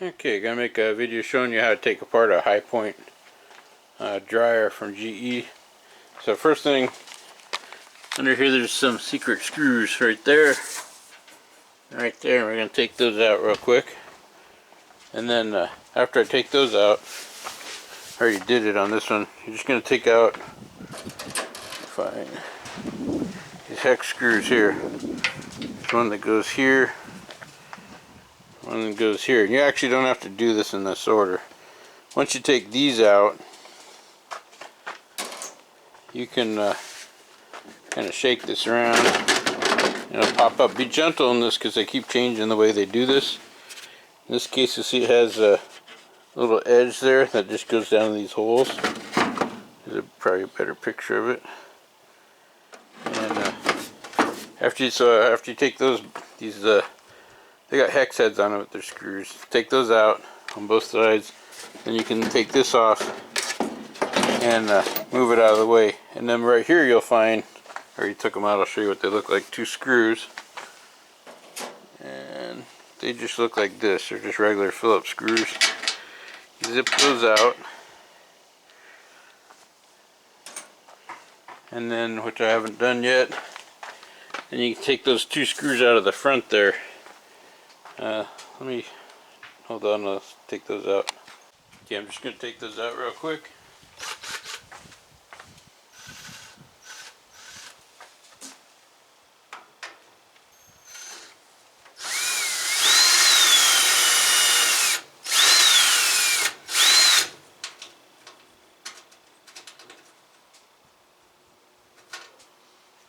Okay, gonna make a video showing you how to take apart a Hipoint dryer from GE. So first thing, under here there's some secret screws right there. Right there, we're gonna take those out real quick. And then after I take those out, I already did it on this one, you're just gonna take out these hex screws here. There's one that goes here, one that goes here. You actually don't have to do this in this order. Once you take these out, you can kind of shake this around and it'll pop up. Be gentle in this because they keep changing the way they do this. In this case, you see it has a little edge there that just goes down to these holes. There's probably a better picture of it. And after you take those, they got hex heads on them with their screws. Take those out on both sides, then you can take this off and move it out of the way. And then right here you'll find, I already took them out, I'll show you what they look like, 2 screws. And they just look like this, they're just regular Phillips screws. You zip those out. And then, which I haven't done yet, and you can take those 2 screws out of the front there. Let me, hold on, let's take those out. Okay, I'm just going to take those out real quick.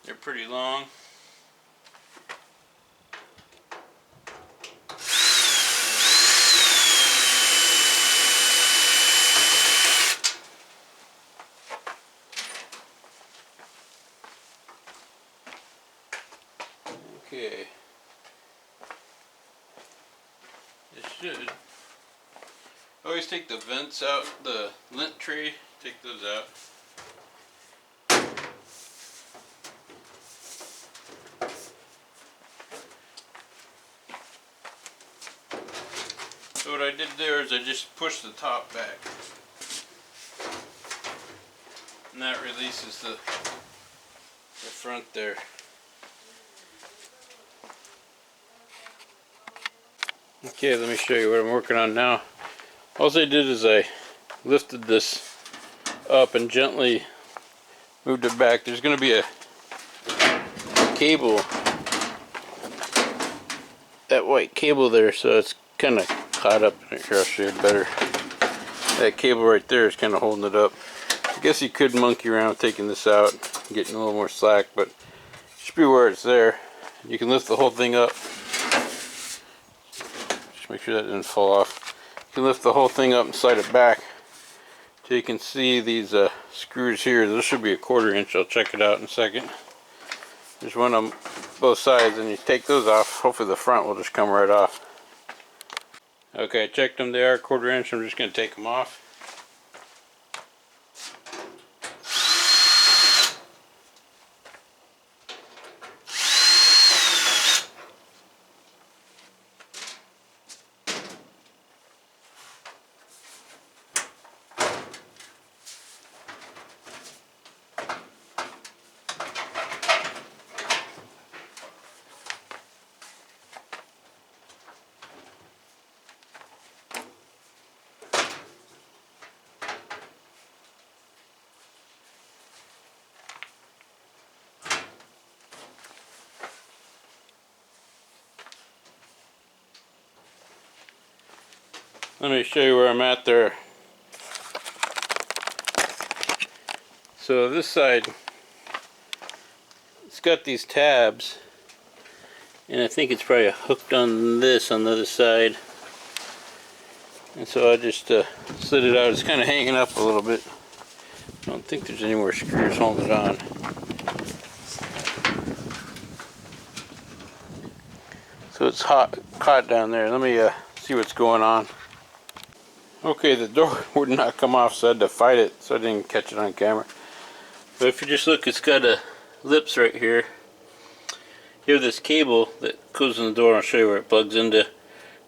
They're pretty long. Okay. This should. Always take the vents out, the lint tray, take those out. So what I did there is I just pushed the top back. And that releases the front there. Okay, let me show you what I'm working on now. All I did is I lifted this up and gently moved it back. There's going to be a cable, that white cable there, so it's kind of caught up in it. Here, I'll show you better. That cable right there is kind of holding it up. I guess you could monkey around with taking this out, getting a little more slack, but just be aware it's there. You can lift the whole thing up. Just make sure that didn't fall off. You can lift the whole thing up and slide it back so you can see these screws here. This should be a 1/4 inch. I'll check it out in a second. There's one on both sides, and you take those off. Hopefully the front will just come right off. Okay, I checked them. They are 1/4 inch. I'm just going to take them off. Let me show you where I'm at there. So this side, it's got these tabs, and I think it's probably hooked on this on the other side. And so I just slid it out. It's kind of hanging up a little bit. I don't think there's any more screws holding it on. So it's caught down there. Let me see what's going on. Okay, the door would not come off, so I had to fight it, so I didn't catch it on camera. But if you just look, it's got a lips right here. You have this cable that goes in the door. I'll show you where it plugs into.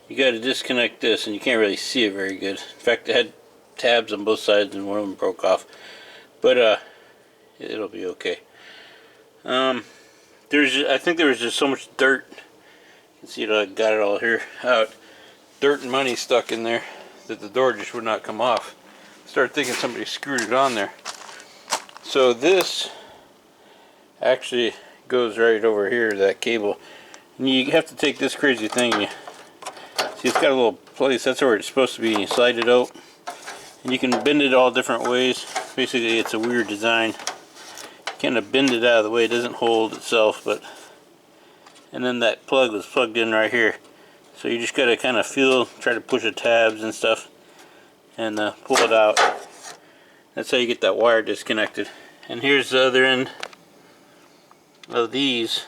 you got to disconnect this, and you can't really see it very good. In fact, it had tabs on both sides and one of them broke off, but it'll be okay. I think there was just so much dirt. You can see it, I got it all here out. Dirt and money stuck in there that the door just would not come off. Started thinking somebody screwed it on there. So this actually goes right over here to that cable, and you have to take this crazy thing. See, it's got a little place. That's where it's supposed to be. You slide it out, and you can bend it all different ways. Basically, it's a weird design. You kind of bend it out of the way. It doesn't hold itself, but and then that plug was plugged in right here. So you just gotta kind of feel, try to push the tabs and stuff, and pull it out. That's how you get that wire disconnected. And here's the other end of these,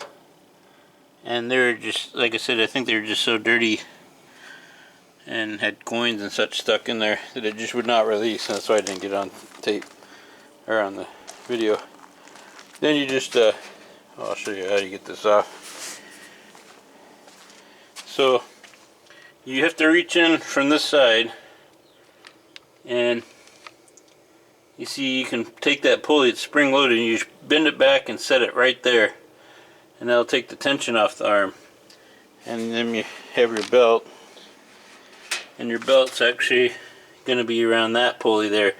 and they're just, like I said, I think they were just so dirty and had coins and such stuck in there that it just would not release. And that's why I didn't get on tape or on the video. Then you just I'll show you how you get this off. So you have to reach in from this side, and you see you can take that pulley, it's spring loaded, and you just bend it back and set it right there, and that'll take the tension off the arm. And then you have your belt, and your belt's actually going to be around that pulley there.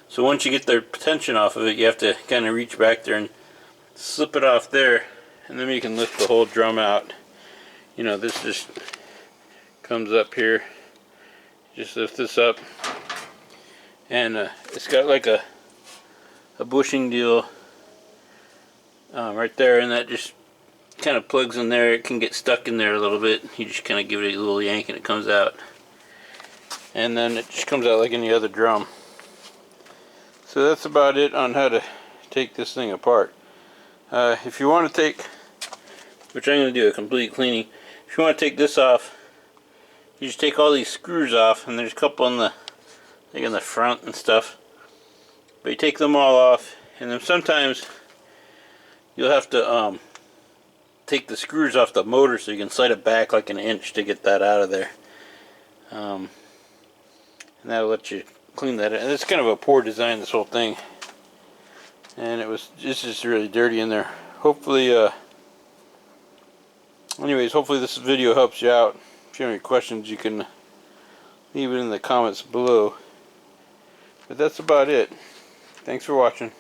So once you get the tension off of it, you have to kind of reach back there and slip it off there, and then you can lift the whole drum out. You know, this just comes up here. Just lift this up, and it's got like a bushing deal right there, and that just kind of plugs in there. It can get stuck in there a little bit. You just kind of give it a little yank and it comes out, and then it just comes out like any other drum. So that's about it on how to take this thing apart. If you want to take, which I'm going to do a complete cleaning, if you want to take this off, you just take all these screws off, and there's a couple on the, like in the front and stuff, but you take them all off, and then sometimes you'll have to take the screws off the motor so you can slide it back like an inch to get that out of there, and that'll let you clean that. And it's kind of a poor design, this whole thing, and it's just really dirty in there. Hopefully anyways, hopefully this video helps you out. If you have any questions, you can leave it in the comments below. But that's about it. Thanks for watching.